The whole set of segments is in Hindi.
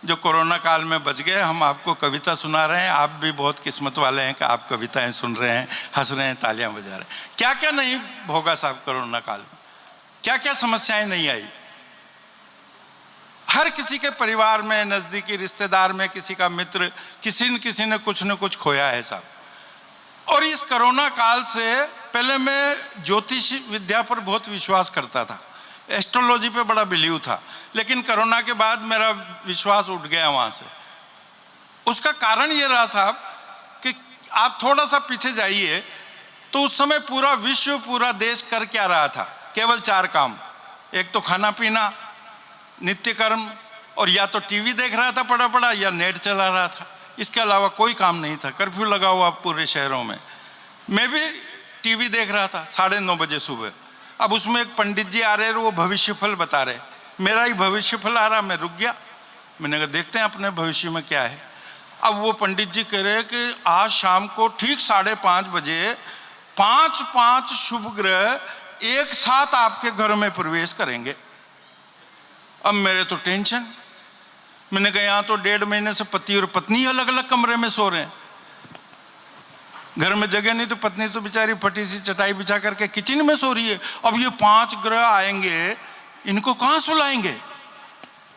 जो कोरोना काल में बच गए, हम आपको कविता सुना रहे हैं। आप भी बहुत किस्मत वाले हैं कि आप कविताएं सुन रहे हैं, हंस रहे हैं, तालियां बजा रहे हैं। क्या क्या नहीं भोगा साहब कोरोना काल में, क्या क्या समस्याएं नहीं आई। हर किसी के परिवार में, नजदीकी रिश्तेदार में, किसी का मित्र, किसी ने कुछ न कुछ खोया है साहब। और इस कोरोना काल से पहले मैं ज्योतिष विद्या पर बहुत विश्वास करता था, एस्ट्रोलॉजी पे बड़ा बिलीव था, लेकिन कोरोना के बाद मेरा विश्वास उठ गया वहाँ से। उसका कारण ये रहा साहब कि आप थोड़ा सा पीछे जाइए तो उस समय पूरा विश्व, पूरा देश कर क्या रहा था? केवल 4 काम। एक तो खाना पीना, नित्य कर्म, और या तो टीवी देख रहा था पड़ा पड़ा, या नेट चला रहा था। इसके अलावा कोई काम नहीं था। कर्फ्यू लगा हुआ पूरे शहरों में। मैं भी टीवी देख रहा था 9:30 बजे सुबह। अब उसमें एक पंडित जी आ रहे, वो भविष्य फल बता रहे। मेरा ही भविष्य फल आ रहा, मैं रुक गया। मैंने कहा देखते हैं अपने भविष्य में क्या है। अब वो पंडित जी कह रहे कि आज शाम को ठीक 5:30 बजे 5 शुभ ग्रह एक साथ आपके घर में प्रवेश करेंगे। अब मेरे तो टेंशन। मैंने कहा यहाँ तो 1.5 महीने से पति और पत्नी अलग अलग कमरे में सो रहे हैं। घर में जगह नहीं तो पत्नी तो बेचारी फटी सी चटाई बिछा करके किचन में सो रही है। अब ये 5 ग्रह आएंगे, इनको कहाँ सुलाएंगे?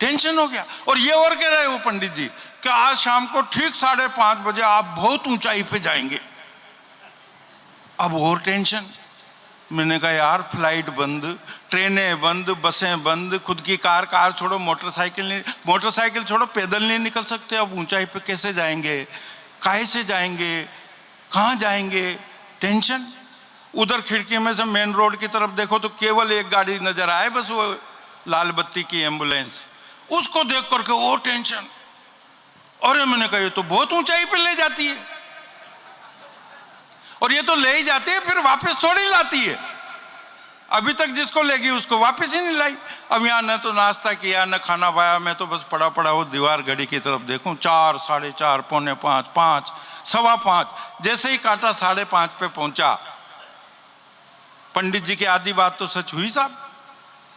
टेंशन हो गया। और ये और कह रहे वो पंडित जी कि आज शाम को ठीक 5:30 बजे आप बहुत ऊंचाई पे जाएंगे। अब और टेंशन। मैंने कहा यार फ्लाइट बंद, ट्रेनें बंद, बसें बंद, खुद की कार छोड़ो, मोटरसाइकिल छोड़ो, पैदल नहीं निकल सकते। अब ऊंचाई पे कैसे जाएंगे? काहे से जाएंगे? कहाँ जाएंगे? टेंशन। उधर खिड़की में से मेन रोड की तरफ देखो तो केवल एक गाड़ी नजर आए, बस वो लाल बत्ती की एम्बुलेंस। उसको देख करके वो टेंशन। अरे मैंने कहा ये तो बहुत ऊंचाई पे ले जाती है, और ये तो ले ही जाती है फिर वापस थोड़ी लाती है। अभी तक जिसको लेगी उसको वापस ही नहीं लाई। अब यहाँ न तो नाश्ता किया न खाना पाया, मैं तो बस पड़ा वो दीवार घड़ी की तरफ देखूं। 4, 4:30, 4:45, 5, 5:15। जैसे ही काटा 5:30 पे पहुंचा। पंडित जी की आधी बात तो सच हुई साहब।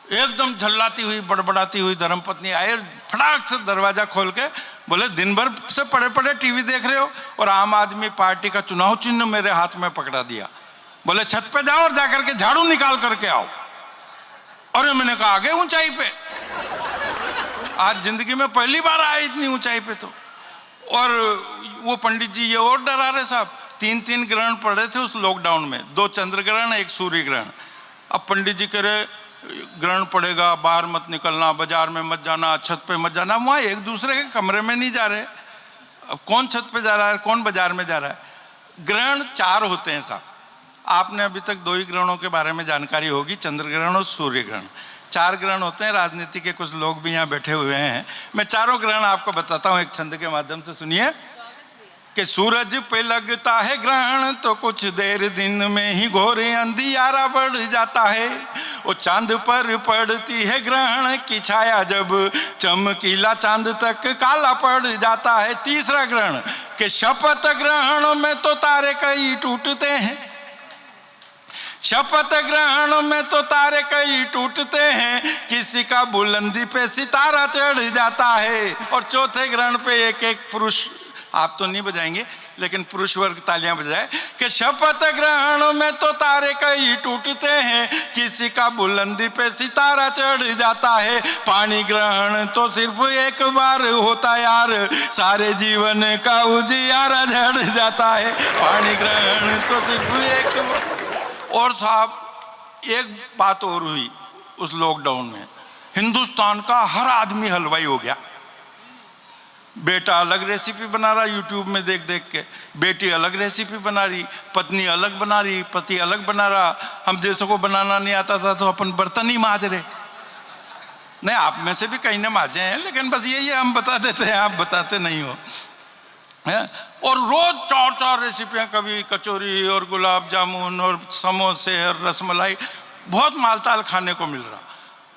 एकदम झल्लाती हुई, बड़बड़ाती हुई धर्मपत्नी आए, फटाक से दरवाजा खोल के बोले दिन भर से पड़े टीवी देख रहे हो और आम आदमी पार्टी का चुनाव चिन्ह मेरे हाथ में पकड़ा दिया। बोले छत पे जाओ और जाकर के झाड़ू निकाल करके आओ। अरे मैंने कहा आगे ऊंचाई पे। आज जिंदगी में पहली बार आए इतनी ऊंचाई पे तो। और वो पंडित जी ये और डरा रहे साहब। 3 ग्रहण पड़े थे उस लॉकडाउन में, 2 चंद्र ग्रहण, 1 सूर्य ग्रहण। अब पंडित जी कह रहे ग्रहण पड़ेगा, बाहर मत निकलना, बाजार में मत जाना, छत पे मत जाना। वहाँ एक दूसरे के कमरे में नहीं जा रहे। अब कौन छत पे जा रहा है, कौन बाजार में जा रहा है? ग्रहण 4 होते हैं साहब। आपने अभी तक 2 ही ग्रहणों के बारे में जानकारी होगी, चंद्र ग्रहण और सूर्य ग्रहण। 4 ग्रहण होते हैं। राजनीति के कुछ लोग भी यहाँ बैठे हुए हैं। मैं चारों ग्रहण आपको बताता हूँ एक छंद के माध्यम से, सुनिए। कि सूरज पे लगता है ग्रहण तो कुछ देर दिन में ही घोर अंधियारा बढ़ जाता है। वो चांद पर पड़ती है ग्रहण की छाया, जब चमकीला चांद तक काला पड़ जाता है। तीसरा ग्रहण कि शपथ ग्रहण में तो तारे कई टूटते हैं, शपथ ग्रहण में तो तारे कई टूटते हैं, किसी का बुलंदी पे सितारा चढ़ जाता है। और चौथे ग्रहण पे एक पुरुष, आप तो नहीं बजाएंगे लेकिन पुरुष वर्ग तालियां बजाए, कि शपथ ग्रहण में तो तारे कई टूटते हैं, किसी का बुलंदी पे सितारा चढ़ जाता है। पानी ग्रहण तो सिर्फ एक बार होता यार, सारे जीवन का उजियारा झड़ जाता है। पानी ग्रहण तो सिर्फ एक बार। और साहब एक बात और हुई उस लॉकडाउन में, हिंदुस्तान का हर आदमी हलवाई हो गया। बेटा अलग रेसिपी बना रहा यूट्यूब में देख देख के, बेटी अलग रेसिपी बना रही, पत्नी अलग बना रही, पति अलग बना रहा। हम जैसों को बनाना नहीं आता था तो अपन बर्तन ही मांज रहे। नहीं, आप में से भी कहीं ने मांजे हैं, लेकिन बस यही है हम बता देते हैं, आप बताते नहीं हो है? और रोज 4 रेसिपियाँ, कभी कचौरी और गुलाब जामुन और समोसे और रसमलाई, बहुत मालताल खाने को मिल रहा।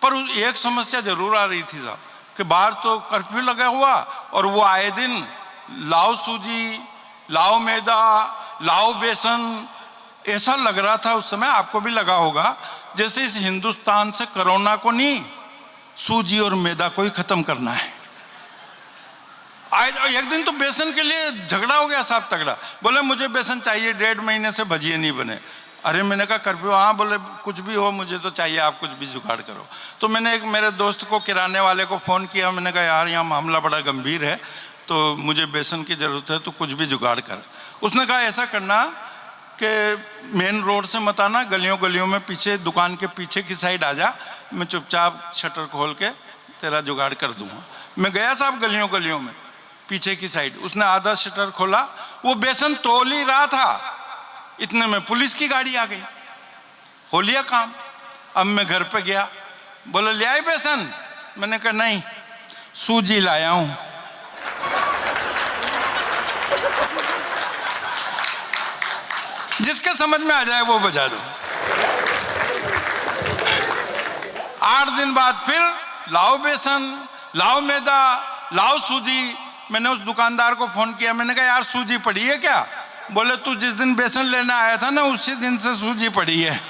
पर एक समस्या जरूर आ रही थी साहब कि बाहर तो कर्फ्यू लगा हुआ और वो आए दिन लाओ सूजी, लाओ मैदा, लाओ बेसन, ऐसा लग रहा था उस समय, आपको भी लगा होगा, जैसे इस हिंदुस्तान से कोरोना को नहीं, सूजी और मैदा को ही खत्म करना है। एक दिन तो बेसन के लिए झगड़ा हो गया साहब तगड़ा। बोले मुझे बेसन चाहिए, 1.5 महीने से भजिए नहीं बने। अरे मैंने कहा कर्फ्यू, हाँ। बोले कुछ भी हो मुझे तो चाहिए, आप कुछ भी जुगाड़ करो। तो मैंने एक मेरे दोस्त को, किराने वाले को फ़ोन किया। मैंने कहा यार यहाँ मामला बड़ा गंभीर है, तो मुझे बेसन की ज़रूरत है, तो कुछ भी जुगाड़ कर। उसने कहा ऐसा करना कि मेन रोड से मत आना, गलियों गलियों में पीछे, दुकान के पीछे की साइड आ जा, मैं चुपचाप शटर खोल के तेरा जुगाड़ कर दूंगा। मैं गया साहब गलियों गलियों में पीछे की साइड। उसने आधा शटर खोला, वो बेसन तोल ही रहा था, इतने में पुलिस की गाड़ी आ गई। हो लिया काम। अब मैं घर पे गया, बोले ले आए बेसन? मैंने कहा नहीं, सूजी लाया हूं। जिसके समझ में आ जाए वो बजा दो। 8 दिन बाद फिर लाओ बेसन, लाओ मैदा, लाओ सूजी। मैंने उस दुकानदार को फोन किया, मैंने कहा यार सूजी पड़ी है क्या? बोले तू जिस दिन बेसन लेने आया था ना, उसी दिन से सूजी पड़ी है।